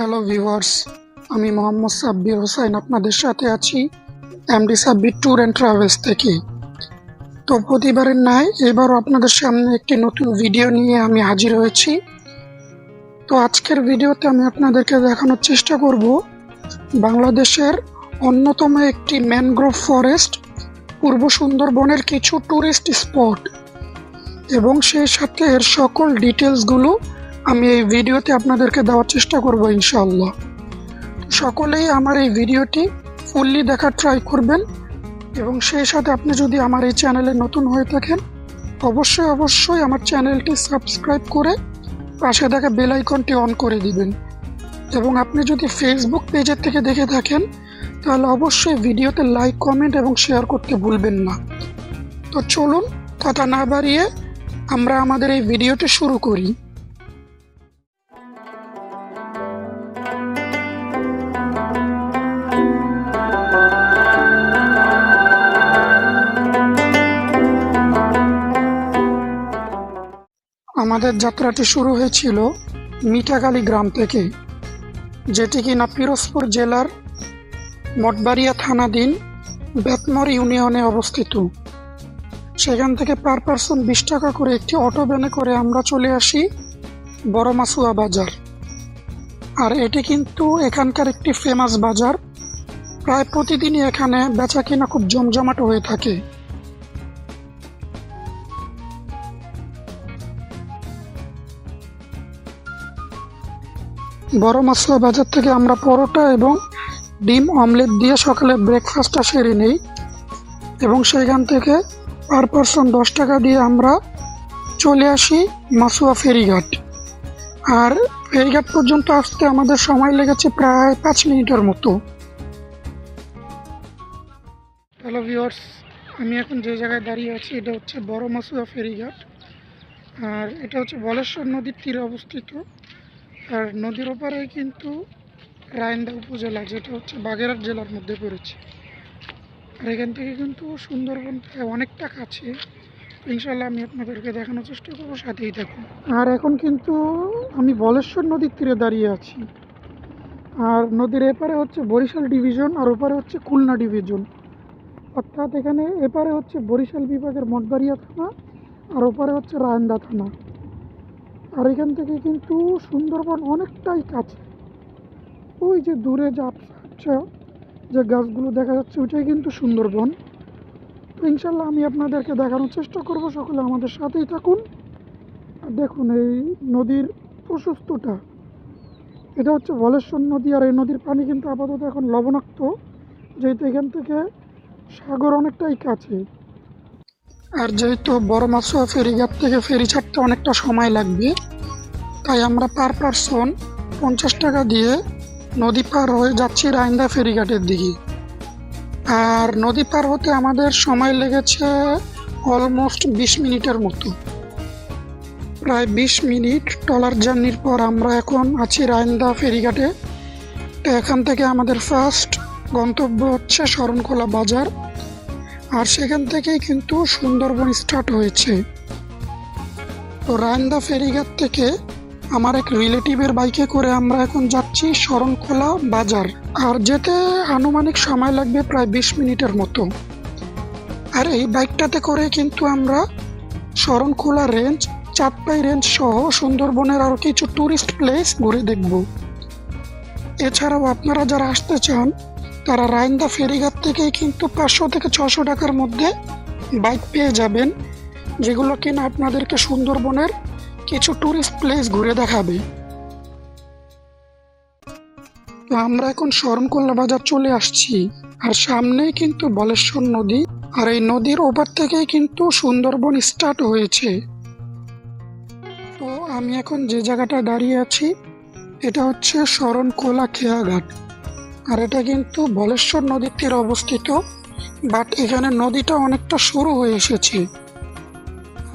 Hello viewers, আমি মোহাম্মদ সাব্বির হোসাইন আপনাদের সাথে আছি MD Sabbir tour and travels থেকে। তো প্রতিবারের ন্যায় এবারও আপনাদের সামনে একটি নতুন ভিডিও নিয়ে আমি হাজির হয়েছি। তো আজকের ভিডিওতে আমি আপনাদেরকে দেখানোর চেষ্টা করব বাংলাদেশের অন্যতম একটি ম্যানগ্রোভ ফরেস্ট পূর্ব সুন্দরবনের কিছু ট্যুরিস্ট স্পট এবং সেই সাথে এর সকল ডিটেলসগুলো আমি এই ভিডিওতে আপনাদেরকে দেওয়ার চেষ্টা করব ইনশাআল্লাহ। সকলেই আমার এই ভিডিওটি ফুললি দেখার ট্রাই করবেন এবং সেই সাথে আপনি যদি আমার এই চ্যানেলে নতুন হয়ে থাকেন অবশ্যই আমার চ্যানেলটি সাবস্ক্রাইব করে পাশে থাকা বেল আইকনটি অন করে দিবেন। এবং আপনি যদি ফেসবুক পেজের থেকে দেখে থাকেন তাহলে অবশ্যই ভিডিওতে লাইক, কমেন্ট এবং শেয়ার করতে ভুলবেন না। তো চলুন কথা না বাড়িয়ে আমরা আমাদের এই ভিডিওটি শুরু করি। আমাদের যাত্রাটি শুরু হয়েছিল মিঠাখালী গ্রাম থেকে, যেটি কিনা পিরোজপুর জেলার মঠবাড়িয়া থানাধীন বেতমর ইউনিয়নে অবস্থিত। সেখান থেকে পার পারসন 20 টাকা করে একটি অটো ভ্যানে করে আমরা চলে আসি বড় মাছুয়া বাজার। আর এটি কিন্তু এখানকার একটি ফেমাস বাজার, প্রায় প্রতিদিনই এখানে বেচা কিনা খুব জমজমাট হয়ে থাকে। বড় মাছুয়া বাজার থেকে আমরা পরোটা এবং ডিম অমলেট দিয়ে সকালে ব্রেকফাস্টটা সেরে নিই এবং সেখান থেকে পার পারসন 10 টাকা দিয়ে আমরা চলে আসি মাছুয়া ফেরিঘাট। আর ফেরিঘাট পর্যন্ত আসতে আমাদের সময় লেগেছে প্রায় 5 মিনিটের মতো। হ্যালো ভিউয়ার্স, আমি এখন যে জায়গায় দাঁড়িয়ে আছি এটা হচ্ছে বড় মাছুয়া ফেরিঘাট। আর এটা হচ্ছে বলেশ্বর নদীর তীরে অবস্থিত। আর নদীর ওপারে কিন্তু রায়ন্দা উপজেলা, যেটা হচ্ছে বাগেরহাট জেলার মধ্যে পড়েছে। আর এখান থেকে কিন্তু সুন্দরবন অনেকটা কাছে। ইনশাল্লাহ আমি আপনাদেরকে দেখানোর চেষ্টা করবো, সাথেই থাকুন। আর এখন কিন্তু আমি বলেশ্বর নদীর তীরে দাঁড়িয়ে আছি। আর নদীর এপারে হচ্ছে বরিশাল ডিভিশন আর ওপারে হচ্ছে খুলনা ডিভিশন। অর্থাৎ এখানে এপারে হচ্ছে বরিশাল বিভাগের মঠবাড়িয়া থানা আর ওপারে হচ্ছে রায়ন্দা থানা। আর এখান থেকে কিন্তু সুন্দরবন অনেকটাই কাছে। ওই যে দূরে যে গাছগুলো দেখা যাচ্ছে ওইটাই কিন্তু সুন্দরবন। তো ইনশাল্লাহ আমি আপনাদেরকে দেখানোর চেষ্টা করব, সকলে আমাদের সাথেই থাকুন। আর দেখুন এই নদীর প্রশস্তটা, এটা হচ্ছে বলেশ্বর নদী। আর এই নদীর পানি কিন্তু আপাতত এখন লবণাক্ত, যেহেতু এখান থেকে সাগর অনেকটাই কাছে। আর যেহেতু বড় মাছুয়া ফেরিঘাট থেকে ফেরি ছাড়তে অনেকটা সময় লাগবে, তাই আমরা পার পারসন 50 টাকা দিয়ে নদী পার হয়ে যাচ্ছি রায়ন্দা ফেরিঘাটের দিকে। আর নদী পার হতে আমাদের সময় লেগেছে অলমোস্ট 20 মিনিটের মতো। প্রায় 20 মিনিট ট্রলার জার্নির পর আমরা এখন আছি রায়ন্দা ফেরিঘাটে। তো এখান থেকে আমাদের ফার্স্ট গন্তব্য হচ্ছে শরণখোলা বাজার। আর সেখান থেকেই কিন্তু সুন্দরবন স্টার্ট হয়েছে। তো রায়ন্দা ফেরিঘাট থেকে আমার এক রিলেটিভের বাইকে করে আমরা এখন যাচ্ছি শরণখোলা বাজার। আর যেতে আনুমানিক সময় লাগবে প্রায় 20 মিনিটের মতো। আর এই বাইকটাতে করে কিন্তু আমরা শরণখোলা রেঞ্জ, চাঁদপাই রেঞ্জ সহ সুন্দরবনের আরও কিছু ট্যুরিস্ট প্লেস ঘুরে দেখব। এছাড়াও আপনারা যারা আসতে চান তারা রায়ন্দা ফেরিঘাট থেকেই কিন্তু 500 থেকে 600 টাকার মধ্যে বাইক পেয়ে যাবেন, যেগুলো কিনা আপনাদেরকে সুন্দরবনের কিছু ট্যুরিস্ট প্লেস ঘুরে দেখাবে। তো আমরা এখন শরণখোলা বাজার চলে আসছি। আর সামনেই কিন্তু বলেশ্বর নদী, আর এই নদীর ওপার থেকেই কিন্তু সুন্দরবন স্টার্ট হয়েছে। তো আমি এখন যে জায়গাটা দাঁড়িয়ে আছি এটা হচ্ছে শরণখোলা খেয়াঘাট। আর এটা কিন্তু বলেশ্বর নদীর তীরে অবস্থিত, বাট এখানে নদীটা অনেকটা সরু হয়ে এসেছে।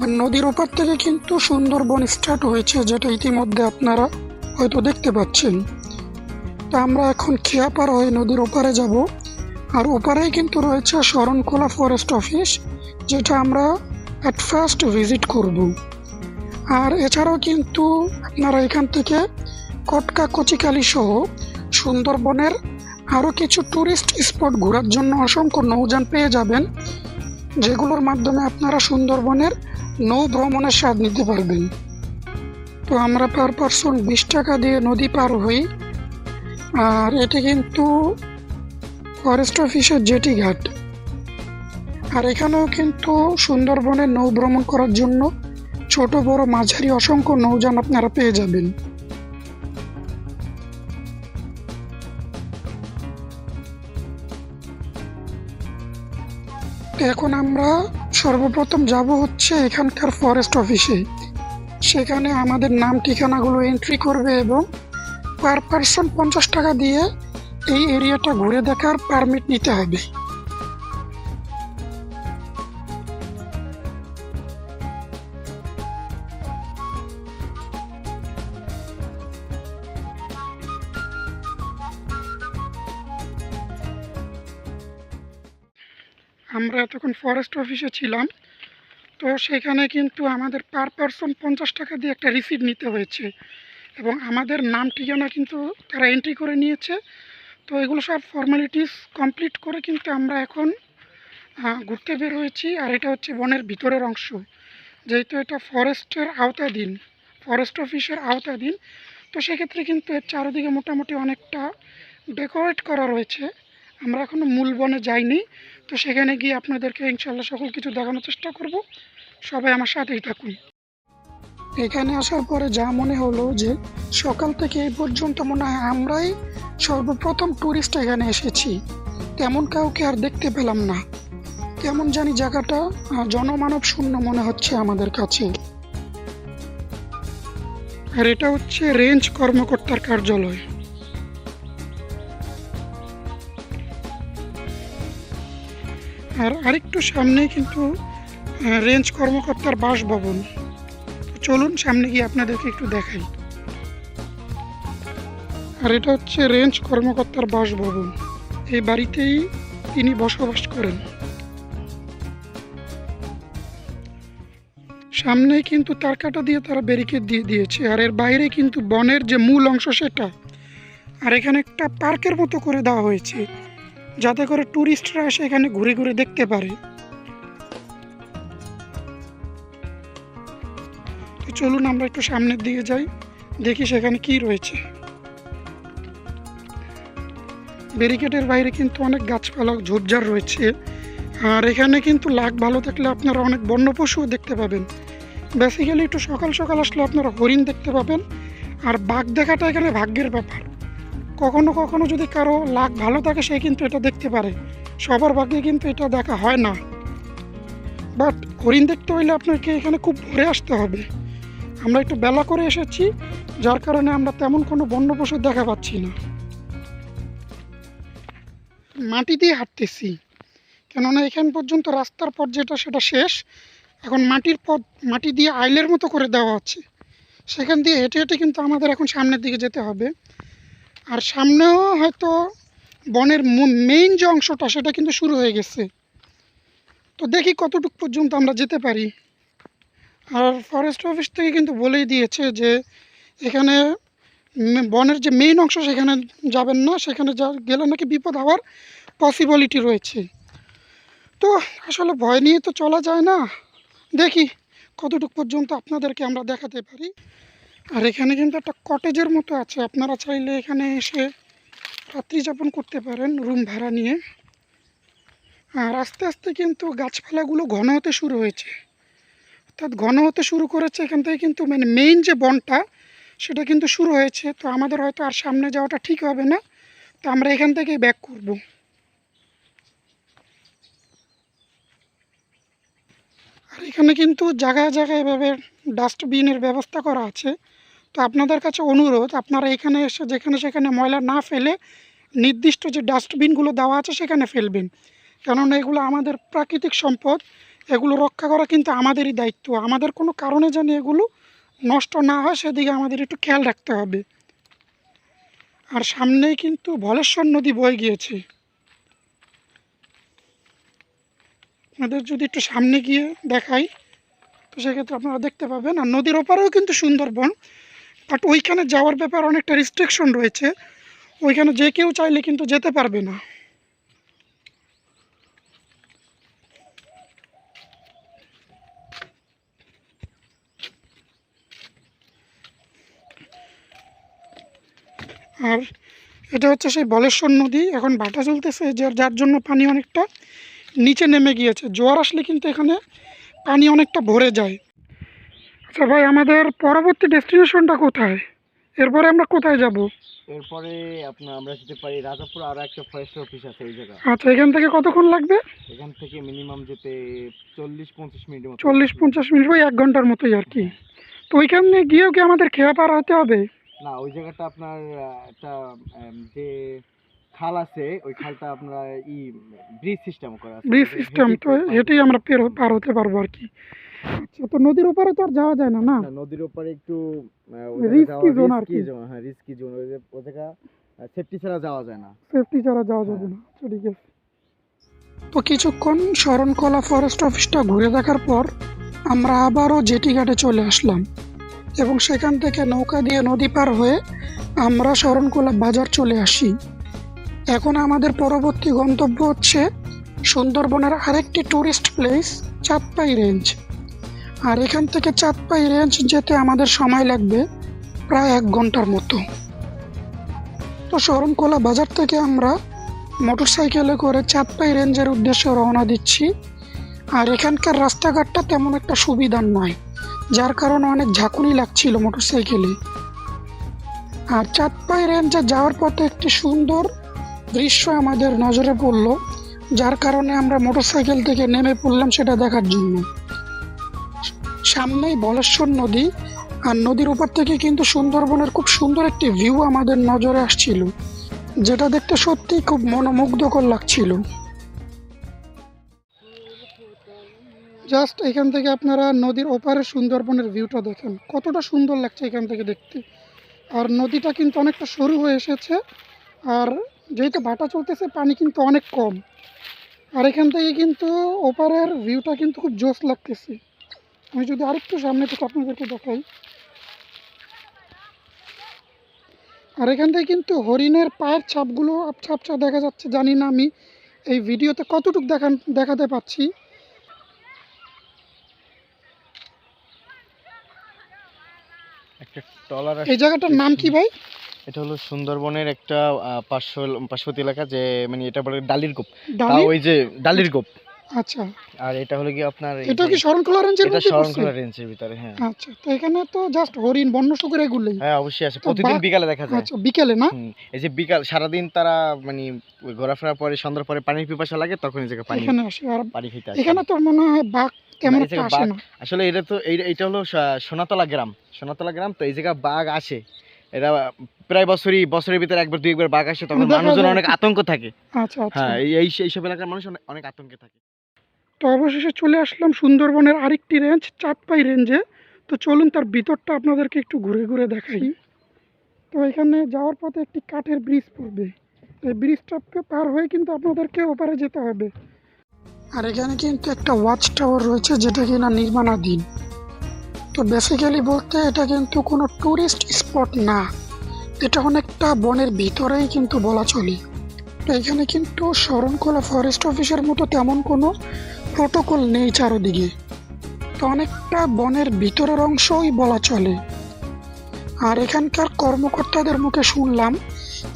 আর নদীর ওপার থেকে কিন্তু সুন্দরবন স্টার্ট হয়েছে, যেটা ইতিমধ্যে আপনারা হয়তো দেখতে পাচ্ছেন। তা আমরা এখন খেয়াপাড়া হয়ে নদীর ওপারে যাব। আর ওপারেই কিন্তু রয়েছে শরণখোলা ফরেস্ট অফিস, যেটা আমরা অ্যাট ফার্স্ট ভিজিট করব। আর এছাড়াও কিন্তু আপনারা এখান থেকে কটকা কচিকালী সহ সুন্দরবনের আরও কিছু ট্যুরিস্ট স্পট ঘোরার জন্য অসংখ্য নৌযান পেয়ে যাবেন, যেগুলোর মাধ্যমে আপনারা সুন্দরবনের নৌ ভ্রমণের স্বাদ নিতে পারবেন। তো আমরা পার পারসন 20 টাকা দিয়ে নদী পার হই। আর এটি কিন্তু ফরেস্ট অফিসের জেটি ঘাট। আর এখানেও কিন্তু সুন্দরবনের নৌ ভ্রমণ করার জন্য ছোট বড় মাঝারি অসংখ্য নৌযান আপনারা পেয়ে যাবেন। এখন আমরা সর্বপ্রথম যাব হচ্ছে এখানকার ফরেস্ট অফিসে। সেখানে আমাদের নাম ঠিকানাগুলো এন্ট্রি করবে এবং পার পারসন 50 টাকা দিয়ে এই এরিয়াটা ঘুরে দেখার পারমিট নিতে হবে। আমরা এতক্ষণ ফরেস্ট অফিসে ছিলাম, তো সেখানে কিন্তু আমাদের পার পারসন 50 টাকা দিয়ে একটা রিসিপ্ট নিতে হয়েছে এবং আমাদের নাম ঠিকানা কিন্তু তারা এন্ট্রি করে নিয়েছে। তো এগুলো সব ফর্মালিটিস কমপ্লিট করে কিন্তু আমরা এখন ঘুরতে বের হয়েছি। আর এটা হচ্ছে বনের ভিতরের অংশ, যেহেতু এটা ফরেস্টের আওতাধীন, ফরেস্ট অফিসের আওতাধীন। তো সেক্ষেত্রে কিন্তু এর চারিদিকে মোটামুটি অনেকটা ডেকোরেট করা রয়েছে। আমরা এখনও মূল বনে যাইনি, তো সেখানে গিয়ে আপনাদেরকে ইনশাল্লাহ সকল কিছু দেখানোর চেষ্টা করব। সবাই আমার সাথেই থাকুন। এখানে আসার পরে যা মনে হলো যে সকাল থেকে এই পর্যন্ত মনে হয় আমরাই সর্বপ্রথম ট্যুরিস্ট এখানে এসেছি। তেমন কাউকে আর দেখতে পেলাম না। কেমন জানি জায়গাটা জনমানব শূন্য মনে হচ্ছে আমাদের কাছে। আর এটা হচ্ছে রেঞ্জ কর্মকর্তার কার্যালয়। আর আরেকটু সামনেই কিন্তু রেঞ্জ কর্মকর্তার বাসভবন। চলুন সামনে গিয়ে আপনাদেরকে একটু দেখাই। আর এটা হচ্ছে রেঞ্জ কর্মকর্তার বাসভবন। এই বাড়িতেই তিনি বসবাস করেন। সামনেই কিন্তু তারকাটা দিয়ে তারা ব্যারিকেড দিয়ে দিয়েছে। আর এর বাইরে কিন্তু বনের যে মূল অংশ সেটা। আর এখানে একটা পার্কের মতো করে দেওয়া হয়েছে, যাতে করে ট্যুরিস্টরা এসে এখানে ঘুরে ঘুরে দেখতে পারে। তো চলুন আমরা একটু সামনের দিকে যাই, দেখি সেখানে কি রয়েছে। ব্যারিকেডের বাইরে কিন্তু অনেক গাছপালা ঝোপঝাড় রয়েছে। আর এখানে কিন্তু লাক ভালো থাকলে আপনারা অনেক বন্য পশুও দেখতে পাবেন। বেসিক্যালি একটু সকাল সকাল আসলে আপনারা হরিণ দেখতে পাবেন। আর বাঘ দেখাটা এখানে ভাগ্যের ব্যাপার। কখনো কখনো যদি কারো লাক ভালো থাকে সে কিন্তু এটা দেখতে পারে, সবার ভাগ্যে কিন্তু এটা দেখা হয় না। বাট হরিণ দেখতে হইলে আপনাকে এখানে খুব ভোরে আসতে হবে। আমরা একটু বেলা করে এসেছি, যার কারণে আমরা তেমন কোনো বন্য পশু দেখা পাচ্ছি না। মাটি দিয়ে হাঁটতেছি, কেননা এখান পর্যন্ত রাস্তার পথ যেটা সেটা শেষ। এখন মাটির পথ, মাটি দিয়ে আইলের মতো করে দেওয়া হচ্ছে। সেখান দিয়ে হেঁটে হেঁটে কিন্তু আমাদের এখন সামনের দিকে যেতে হবে। আর সামনেও হয়তো বনের মেইন যে অংশটা সেটা কিন্তু শুরু হয়ে গেছে। তো দেখি কতটুকু পর্যন্ত আমরা যেতে পারি। আর ফরেস্ট অফিস থেকে কিন্তু বলেই দিয়েছে যে এখানে বনের যে মেইন অংশ সেখানে যাবেন না, সেখানে গেলে নাকি বিপদ হওয়ার পসিবিলিটি রয়েছে। তো আসলে ভয় নিয়ে তো চলা যায় না, দেখি কতটুকু পর্যন্ত আপনাদেরকে আমরা দেখাতে পারি। আর এখানে কিন্তু একটা কটেজের মতো আছে, আপনারা চাইলে এখানে এসে রাত্রি যাপন করতে পারেন রুম ভাড়া নিয়ে। আর আস্তে আস্তে কিন্তু গাছপালাগুলো ঘন হতে শুরু হয়েছে, অর্থাৎ ঘন হতে শুরু করেছে। এখান থেকে কিন্তু মানে মেইন যে বনটা সেটা কিন্তু শুরু হয়েছে। তো আমাদের হয়তো আর সামনে যাওয়াটা ঠিক হবে না, তো আমরা এখান থেকেই ব্যাক করব। আর এখানে কিন্তু জায়গায় জায়গায় এভাবে ডাস্টবিনের ব্যবস্থা করা আছে। তো আপনাদের কাছে অনুরোধ, আপনারা এখানে এসে যেখানে সেখানে ময়লা না ফেলে নির্দিষ্ট যে ডাস্টবিনগুলো দেওয়া আছে সেখানে ফেলবেন। কেননা এগুলো আমাদের প্রাকৃতিক সম্পদ, এগুলো রক্ষা করা কিন্তু আমাদেরই দায়িত্ব। আমাদের কোনো কারণে যেন এগুলো নষ্ট না হয় সেদিকে আমাদের একটু খেয়াল রাখতে হবে। আর সামনেই কিন্তু ভলেশ্বর নদী বয়ে গিয়েছে। আপনাদের যদি একটু সামনে গিয়ে দেখাই তো সেক্ষেত্রে আপনারা দেখতে পাবেন। আর নদীর ওপারেও কিন্তু সুন্দরবন, বাট ওইখানে যাওয়ার ব্যাপারে অনেকটা রেস্ট্রিকশন রয়েছে, ওইখানে যে কেউ চাইলে কিন্তু যেতে পারবে না। আর এটা হচ্ছে সেই বলেশ্বর নদী, এখন ভাটা চলতেছে, যার জন্য পানি অনেকটা নিচে নেমে গিয়েছে। জোয়ার আসলে কিন্তু এখানে পানি অনেকটা ভরে যায়। আচ্ছা ভাই, আমাদের পরবর্তী ডেস্টিনেশনটা কোথায়? এরপরে আমরা কোথায় যাব? এরপরে আমরা যেতে পারি রাজাপুর, আরো একটা ফরেস্ট অফিস আছে ওই জায়গা। আচ্ছা, এখান থেকে কতক্ষণ লাগবে? এখান থেকে মিনিমাম যেতে 40-50 মিনিটের মতো। 40-50 মিনিট, ওই 1 ঘন্টার মতোই আর কি। হ্যাঁ। তো ওইখানে গিয়েও কি আমাদের খেয়া পার হতে হবে? না, ওই জায়গাটা আপনার একটা যে খাল আছে, ওই খালটা আপনার ব্রিজ সিস্টেম করা আছে, ব্রিজ সিস্টেম, তো হেঁটেই আমরা পার হতে পারবো আর কি। আচ্ছা, তো নদীর ওপারে তো আর যাওয়া যায় না, না? নদীর ওপারে একটু রিস্কি জোন আর কি। হ্যাঁ, রিস্কি জোন। ওই জায়গা সেফটি ছাড়া যাওয়া যায় না। সেফটি ছাড়া যাওয়া যাবে না। আচ্ছা, ঠিক আছে। তো কিছুক্ষণ শরণখোলা ফরেস্ট অফিসটা ঘুরে দেখার পর আমরা আবারও জেটি ঘাটে চলে আসলাম, এবং সেখান থেকে নৌকা দিয়ে নদী পার হয়ে আমরা শরণখোলা বাজার চলে আসি। এখন আমাদের পরবর্তী গন্তব্য হচ্ছে সুন্দরবনের আরেকটি ট্যুরিস্ট প্লেস, চাঁদপাই রেঞ্জ। আর এখান থেকে চাঁদপাই রেঞ্জ যেতে আমাদের সময় লাগবে প্রায় 1 ঘন্টার মতো। তো শরণখোলা বাজার থেকে আমরা মোটরসাইকেলে করে চাঁদপাই রেঞ্জের উদ্দেশ্যে রওনা দিচ্ছি। আর এখানকার রাস্তাঘাটটা তেমন একটা সুবিধার নয়, যার কারণে অনেক ঝাঁকুনি লাগছিল মোটরসাইকেলে। আর চাঁদপাই রেঞ্জে যাওয়ার পথে একটি সুন্দর দৃশ্য আমাদের নজরে পড়লো, যার কারণে আমরা মোটরসাইকেল থেকে নেমে পড়লাম সেটা দেখার জন্য। সামনেই বলেশ্বর নদী, আর নদীর উপর থেকে কিন্তু সুন্দরবনের খুব সুন্দর একটি ভিউ আমাদের নজরে আসছিল, যেটা দেখতে সত্যিই খুব মনোমুগ্ধকর লাগছিল। জাস্ট এখান থেকে আপনারা নদীর ওপারে সুন্দরবনের ভিউটা দেখেন, কতটা সুন্দর লাগছে এখান থেকে দেখতে। আর নদীটা কিন্তু অনেকটা সরু হয়ে এসেছে, আর যেহেতু ভাটা চলতেছে পানি কিন্তু অনেক কম। আর এখান থেকে কিন্তু ওপারের ভিউটা কিন্তু খুব জোশ লাগতেছে। আমি যদি আরেকটু সামনে থেকে আপনাদেরকে দেখাই, আর এখান থেকে কিন্তু হরিণের পায়ের ছাপগুলো আবছা আবছা দেখা যাচ্ছে। জানি না আমি এই ভিডিওতে কতটুকু দেখাতে পাচ্ছি। একটা ট্রলার। এই জায়গাটার নাম কি ভাই? এটা হলো সুন্দরবনের একটা পার্শ্ববর্তী এলাকা, যে মানে এটা বলে ডালির গোপ। ডালি? ওই যে ডালির গোপ। আচ্ছা। আর এটা হলো কি আপনার এটা কি শরণখোলা রেঞ্জের এটা মধ্যে পড়ছে? শরণখোলা রেঞ্জের ভিতরে, হ্যাঁ। আচ্ছা, তো এখানে তো জাস্ট হরিণ, বন্য শুকর এগুলোই। হ্যাঁ, অবশ্যই আছে, প্রতিদিন বিকালে দেখা যায়। আচ্ছা, বিকেলে না? এই যে বিকাল সারাদিন তারা মানে ঘোরাফেরার পরে সন্ধ্যার পরে পানির পিপাসা লাগে, তখন এই জায়গায় এখানে আসে। আর পানি খেতে আসে। এখানে তো মনে হয় বাঘ তেমন একটা আসে না। আসলে এটা তো এটা হলো সোনাতলা গ্রাম। সোনাতলা গ্রাম, তো এই জায়গায় বাঘ আসে। এরা প্রায় বছরের ভিতরে একবার দুই একবার বাঘ আসে, তখন মানুষজন অনেক আতঙ্ক থাকে। আচ্ছা আচ্ছা। হ্যাঁ, এইসব এলাকার মানুষ অনেক আতঙ্কে থাকে। তো অবশেষে চলে আসলাম সুন্দরবনের আরেকটি রেঞ্জ, চাঁদপাই রেঞ্জে। তো চলুন তার ভিতরটা আপনাদেরকে একটু ঘুরে ঘুরে দেখাই। তো এখানে যাওয়ার পথে একটি কাঠের ব্রিজ পড়বে, এই ব্রিজটাকে পার হয়ে কিন্তু আপনাদেরকে ওপারে যেতে হবে। আর এখানে কিন্তু একটা ওয়াচ টাওয়ার রয়েছে, যেটা কিনা নির্মাণাধীন। তো বেসিক্যালি বলতে এটা কিন্তু কোনো ট্যুরিস্ট স্পট না, এটা অনেকটা বনের ভিতরেই কিন্তু বলা চলে। তো এখানে কিন্তু শরণখোলা ফরেস্ট অফিসের মতো তেমন কোনো প্রোটোকল নেই চারদিকে, তো অনেকটা বনের ভিতরের অংশই বলা চলে। আর এখানকার কর্মকর্তাদের মুখে শুনলাম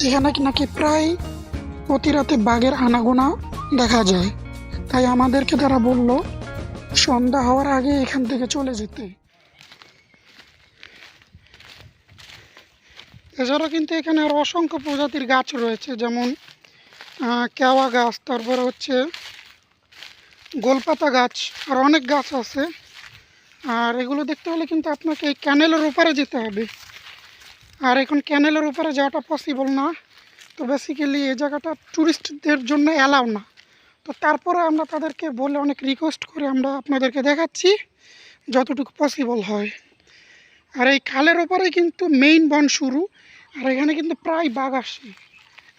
এখানে নাকি প্রায় প্রতি রাতে বাঘের আনাগোনা দেখা যায়, তাই আমাদেরকে তারা বলল সন্ধ্যা হওয়ার আগে এখান থেকে চলে যেতে। এছাড়াও কিন্তু এখানে আর অসংখ্য প্রজাতির গাছ রয়েছে, যেমন কেওয়া গাছ, তারপরে হচ্ছে গোলপাতা গাছ, আর অনেক গাছ আছে। আর এগুলো দেখতে হলে কিন্তু আপনাকে এই ক্যানেলের উপরে যেতে হবে, আর এখন ক্যানেলের উপরে যাওয়াটা পসিবল না। তো বেসিক্যালি এই জায়গাটা ট্যুরিস্টদের জন্য অ্যালাউ না। তো তারপরে আমরা তাদেরকে বলে অনেক রিকোয়েস্ট করে আমরা আপনাদেরকে দেখাচ্ছি যতটুকু পসিবল হয়। আর এই খালের ওপরেই কিন্তু মেইন বন শুরু, আর এখানে কিন্তু প্রায় বাঘ আসে।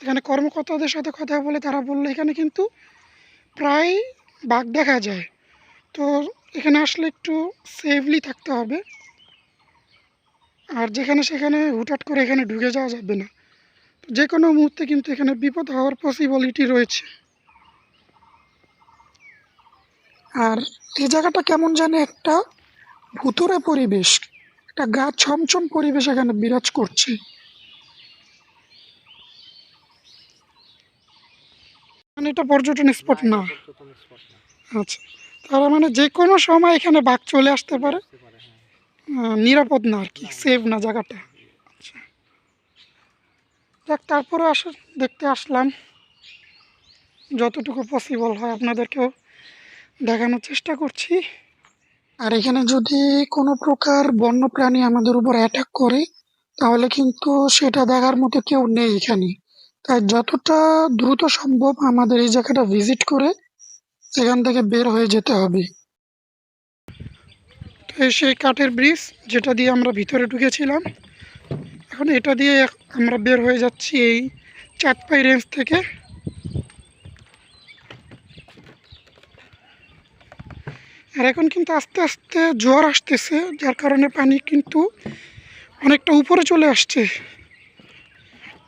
এখানে কর্মকর্তাদের সাথে কথা বলে তারা বললো এখানে কিন্তু প্রায় বাঘ দেখা যায়। তো এখানে আসলে একটু সেফলি থাকতে হবে। আর যেখানে সেখানে হুটহাট করে এখানে ঢুকে যাওয়া যাবে না। তো যে কোনো মুহূর্তে কিন্তু এখানে বিপদ হওয়ার পসিবিলিটি রয়েছে। আর এই জায়গাটা কেমন জানে একটা ভুতুড়ে পরিবেশ, একটা গা ছমছম পরিবেশ এখানে বিরাজ করছে। মানে এটা পর্যটন স্পট না। আচ্ছা, তার মানে যে কোনো সময় এখানে বাঘ চলে আসতে পারে, নিরাপদ না আর কি, সেফ না জায়গাটা। আচ্ছা, যাক, তারপরে দেখতে আসলাম, যতটুকু পসিবল হয় আপনাদেরকেও দেখানোর চেষ্টা করছি। আর এখানে যদি কোনো প্রকার বন্য প্রাণী আমাদের উপর অ্যাটাক করে, তাহলে কিন্তু সেটা দেখার মতো কেউ নেই এখানে। তাই যতটা দ্রুত সম্ভব আমাদের এই জায়গাটা ভিজিট করে সেখান থেকে বের হয়ে যেতে হবে। তো এই সেই কাঠের ব্রিজ যেটা দিয়ে আমরা ভিতরে ঢুকেছিলাম, এখন এটা দিয়ে আমরা বের হয়ে যাচ্ছি এই চাঁদপাই রেঞ্জ থেকে। আর এখন কিন্তু আস্তে আস্তে জোয়ার আসতেছে, যার কারণে পানি কিন্তু অনেকটা উপরে চলে আসছে।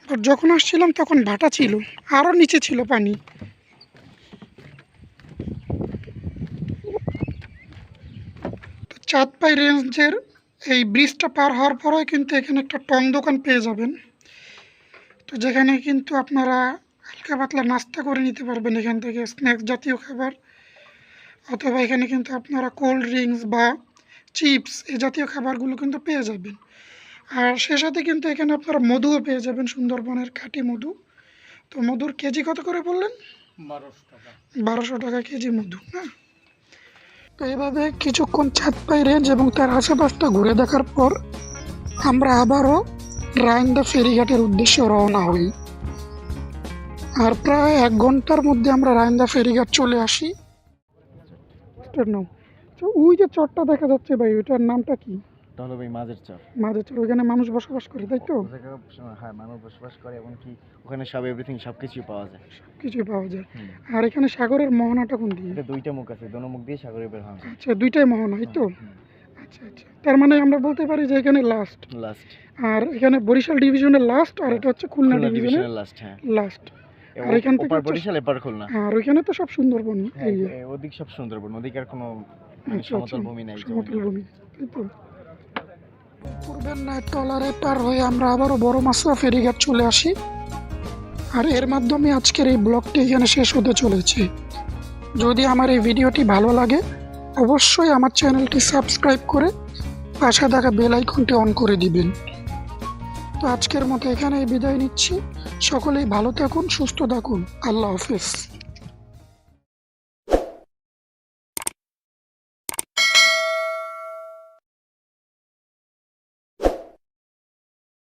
আর যখন আসছিলাম তখন ভাটা ছিল, আরও নিচে ছিল পানি। তো চাঁদপাই রেঞ্জের এই ব্রিজটা পার হওয়ার পরে কিন্তু এখানে একটা টং দোকান পেয়ে যাবেন। তো যেখানে কিন্তু আপনারা হালকা পাতলা নাস্তা করে নিতে পারবেন এখান থেকে, স্ন্যাক্স জাতীয় খাবার, অথবা এখানে কিন্তু আপনারা কোল্ড ড্রিঙ্কস বা চিপস এই জাতীয় খাবারগুলো কিন্তু পেয়ে যাবেন। আর সে সাথে কিন্তু এখানে আপনারা মধুও পেয়ে যাবেন, সুন্দরবনের খাঁটি মধু। তো মধুর কেজি কত করে বললেন? 1200 টাকা কেজি মধু, হ্যাঁ। তো এভাবে কিছুক্ষণ চাঁদপাই রেঞ্জ এবং তার আশেপাশটা ঘুরে দেখার পর আমরা আবারও রাইন্দা ফেরিঘাটের উদ্দেশ্যে রওনা হই। আর প্রায় 1 ঘন্টার মধ্যে আমরা রাইন্দা ফেরিঘাট চলে আসি। নাম, তো ওই যে চরটা দেখা যাচ্ছে ভাই, ওইটার নামটা কি? তাহলে ভাই মাঝের চর। মাঝের চর, ওইখানে মানুষ বসবাস করে, তাই তো? হ্যাঁ, মানুষ বসবাস করে, এমনকি ওখানে সব এভরিথিং সবকিছুই পাওয়া যায়। কিছুই পাওয়া যায়। আর এখানে সাগরের মোহনাটা কোন দিকে? এটা দুইটা মুখ আছে, দোনো মুখ দিয়ে সাগরে বের হয়। আচ্ছা, দুইটাই মোহনা, এই তো? আচ্ছা আচ্ছা, তার মানে আমরা বলতে পারি যে এখানে লাস্ট। আর এখানে বরিশাল ডিভিশনের লাস্ট, আর এটা হচ্ছে খুলনা ডিভিশনের লাস্ট। হ্যাঁ, লাস্ট। আর এখান থেকে বরিশাল, এপার খুলনা। আর ওইখানে তো সব সুন্দরবন, ওদিক সব সুন্দরবন, ওদিক আর কোনো আচ্ছা, সমতল ভূমি নাই। সমতল ভূমি, তাই তো? পূর্বের ন্যায় ট্রলারে পার হয়ে আমরা আবারও বড় মাছুয়া ফেরিঘাট চলে আসি। আর এর মাধ্যমে আজকের এই ব্লগটি এখানে শেষ হতে চলেছে। যদি আমার এই ভিডিওটি ভালো লাগে, অবশ্যই আমার চ্যানেলটি সাবস্ক্রাইব করে পাশে থাকা বেল আইকনটি অন করে দিবেন। তো আজকের মতো এখানেই বিদায় নিচ্ছি। সকলেই ভালো থাকুন, সুস্থ থাকুন। আল্লাহ হাফেজ।